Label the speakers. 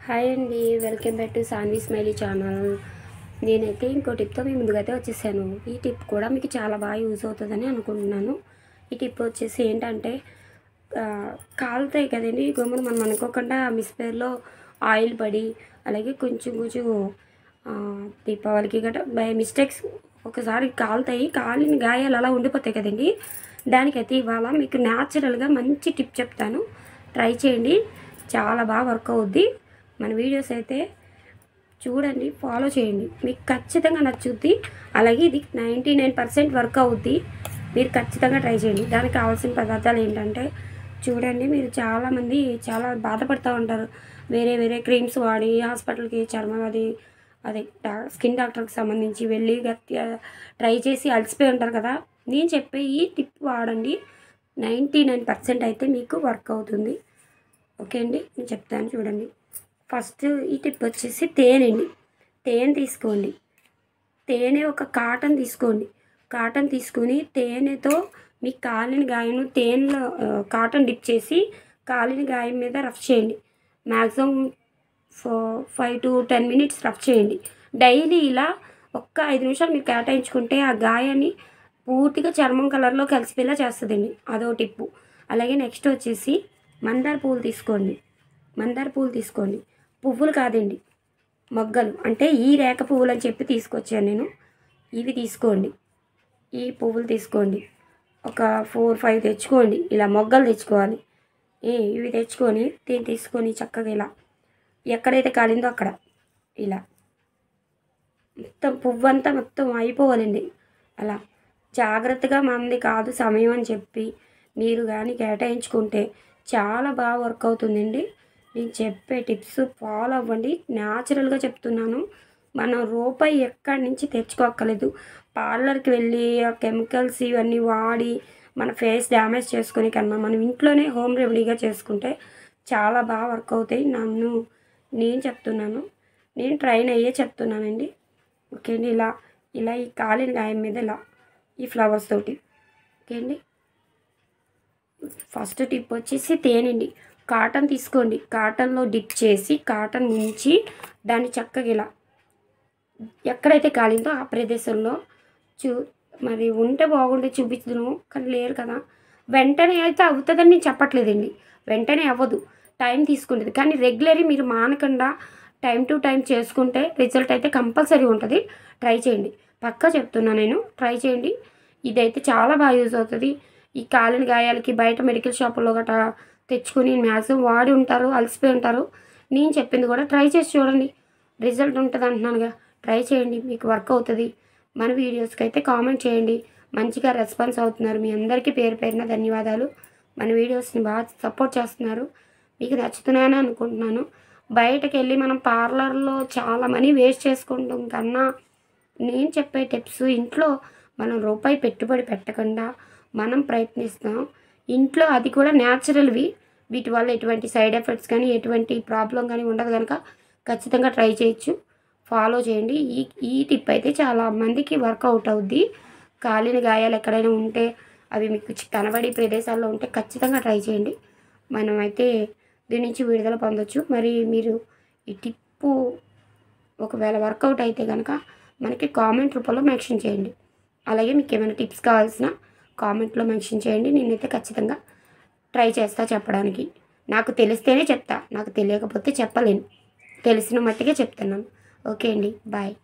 Speaker 1: Hi అండి, welcome back to Saanvi smiley channel. నేనైతే ఇంకో టిప్తో మీ ముందుకైతే వచ్చేసాను. ఈ టిప్ కూడా మీకు చాలా బాగా యూజ్ అవుతుందని అనుకుంటున్నాను. ఈ టిప్ వచ్చేసి ఏంటంటే కాలుతాయి కదండి గమ్మున మనం అనుకోకుండా మిస్పేర్లో ఆయిల్ పడి అలాగే కొంచెం కొంచెం దీపావళికి గట్రా బై మిస్టేక్స్ ఒకసారి కాలుతాయి, కాలిన గాయాలు అలా ఉండిపోతాయి కదండి. దానికైతే ఇవాళ మీకు న్యాచురల్గా మంచి టిప్ చెప్తాను, ట్రై చేయండి. చాలా బాగా వర్క్ అవుద్ది. మన వీడియోస్ అయితే చూడండి, ఫాలో చేయండి, మీకు ఖచ్చితంగా నచ్చుద్ది. అలాగే ఇది 99% వర్క్ అవుద్ది. మీరు ఖచ్చితంగా ట్రై చేయండి. దానికి కావాల్సిన పదార్థాలు ఏంటంటే చూడండి, మీరు చాలామంది చాలా బాధపడుతూ ఉంటారు. వేరే వేరే క్రీమ్స్ వాడి హాస్పిటల్కి చర్మవ్యాధి అదే స్కిన్ డాక్టర్కి సంబంధించి వెళ్ళి ట్రై చేసి అలసిపోయి ఉంటారు కదా. నేను చెప్పే ఈ టిప్ వాడండి, 99% అయితే మీకు వర్క్ అవుతుంది. ఓకే అండి, నేను చెప్తాను చూడండి. ఫస్ట్ ఈ టిప్ వచ్చేసి తేనె అండి. తేనె తీసుకోండి. తేనె ఒక కాటన్ తీసుకోండి. కాటన్ తీసుకొని తేనెతో మీ కాలిన గాయం తేనెలో కాటన్ డిప్ చేసి కాలిన గాయం మీద రఫ్ చేయండి. మ్యాక్సిమం 5 to 10 minutes రఫ్ చేయండి. డైలీ ఇలా ఒక్క 5 నిమిషాలు మీరు కేటాయించుకుంటే ఆ గాయాన్ని పూర్తిగా చర్మం కలర్లో కలిసిపోయేలా చేస్తుందండి. అదో టిప్పు. అలాగే నెక్స్ట్ వచ్చేసి మందార పువ్వులు తీసుకోండి. మందార పువ్వులు తీసుకోండి, పువ్వులు కాదండి, మొగ్గలు. అంటే ఈ రేఖ పువ్వులు అని చెప్పి తీసుకొచ్చాను నేను. ఇవి తీసుకోండి, ఈ పువ్వులు తీసుకోండి. ఒక 4-5 తెచ్చుకోండి. ఇలా మొగ్గలు తెచ్చుకోవాలి. ఇవి తెచ్చుకొని దీన్ని తీసుకొని చక్కగా ఇలా ఎక్కడైతే కాలిందో అక్కడ ఇలా మొత్తం పువ్వు అంతా మొత్తం అయిపోవాలండి. అలా జాగ్రత్తగా మనది కాదు సమయం అని చెప్పి మీరు కానీ కేటాయించుకుంటే చాలా బాగా వర్క్ అవుతుందండి. నేను చెప్పే టిప్స్ ఫాలో అవ్వండి. న్యాచురల్గా చెప్తున్నాను. మనం రూపాయి ఎక్కడి నుంచి తెచ్చుకోక్కర్లేదు. పార్లర్కి వెళ్ళి ఆ కెమికల్స్ ఇవన్నీ వాడి మన ఫేస్ డ్యామేజ్ చేసుకునే కన్నా మనం ఇంట్లోనే హోమ్ రెమెడీగా చేసుకుంటే చాలా బాగా వర్క్ అవుతాయి. నేను చెప్తున్నాను, నేను ట్రైన్ అయ్యే చెప్తున్నానండి. ఓకే అండి, ఇలా ఇలా ఈ కాలిన గాయం మీద ఇలా ఈ ఫ్లవర్స్ తోటి. ఓకే అండి, ఫస్ట్ టిప్ వచ్చేసి తేనండి. కాటన్ తీసుకోండి. కాటన్లో డిప్ చేసి కాటన్ ముంచి దాన్ని చక్కగా ఇలా ఎక్కడైతే కాలిందో ఆ ప్రదేశంలో మరి ఉంటే బాగుంటే చూపించదును, కానీ లేరు కదా. వెంటనే అయితే అవుతుందని నేను చెప్పట్లేదండి, వెంటనే అవ్వదు, టైం తీసుకుంటుంది. కానీ రెగ్యులర్గా మీరు మానకుండా టైం టు టైం చేసుకుంటే రిజల్ట్ అయితే కంపల్సరీ ఉంటుంది. ట్రై చేయండి, పక్కా చెప్తున్నా నేను, ట్రై చేయండి. ఇదైతే చాలా బాగా యూజ్ అవుతుంది. ఈ కాలిన గాయాలకి బయట మెడికల్ షాపుల్లో గట్రా తెచ్చుకొని మ్యాక్సిమం వాడి ఉంటారు, అలసిపోయి ఉంటారు. నేను చెప్పింది కూడా ట్రై చేసి చూడండి, రిజల్ట్ ఉంటుంది అంటున్నానుగా. ట్రై చేయండి, మీకు వర్క్ అవుతుంది. మన వీడియోస్కి అయితే కామెంట్ చేయండి. మంచిగా రెస్పాన్స్ అవుతున్నారు. మీ అందరికీ పేరు పేరున ధన్యవాదాలు. మన వీడియోస్ని బాగా సపోర్ట్ చేస్తున్నారు. మీకు నచ్చుతున్నాయని అనుకుంటున్నాను. బయటకు వెళ్ళి మనం పార్లర్లో చాలా మనీ వేస్ట్ చేసుకుంటాం కన్నా నేను చెప్పే టిప్స్ ఇంట్లో మనం రూపాయి పెట్టుబడి పెట్టకుండా మనం ప్రయత్నిస్తాం ఇంట్లో, అది కూడా న్యాచురల్వి. వీటి వల్ల ఎటువంటి సైడ్ ఎఫెక్ట్స్ కానీ ఎటువంటి ప్రాబ్లం కానీ ఉండదు కనుక ఖచ్చితంగా ట్రై చేయొచ్చు. ఫాలో చేయండి. ఈ టిప్ అయితే చాలా మందికి వర్కౌట్ అవుద్ది. కాలిన గాయాలు ఎక్కడైనా ఉంటే అవి మీకు కనబడి ప్రదేశాల్లో ఉంటే ఖచ్చితంగా ట్రై చేయండి. మనమైతే దీని నుంచి విడుదల పొందొచ్చు. మరి మీరు ఈ టిప్పు ఒకవేళ వర్కౌట్ అయితే కనుక మనకి కామెంట్ రూపంలో మెన్షన్ చేయండి. అలాగే మీకు ఏమైనా టిప్స్ కావాల్సిన కామెంట్లో మెన్షన్ చేయండి. నేనైతే ఖచ్చితంగా ట్రై చేస్తా చెప్పడానికి. నాకు తెలిస్తేనే చెప్తా, నాకు తెలియకపోతే చెప్పలేను. తెలిసిన మట్టిగా చెప్తున్నాను. ఓకే అండి, బాయ్.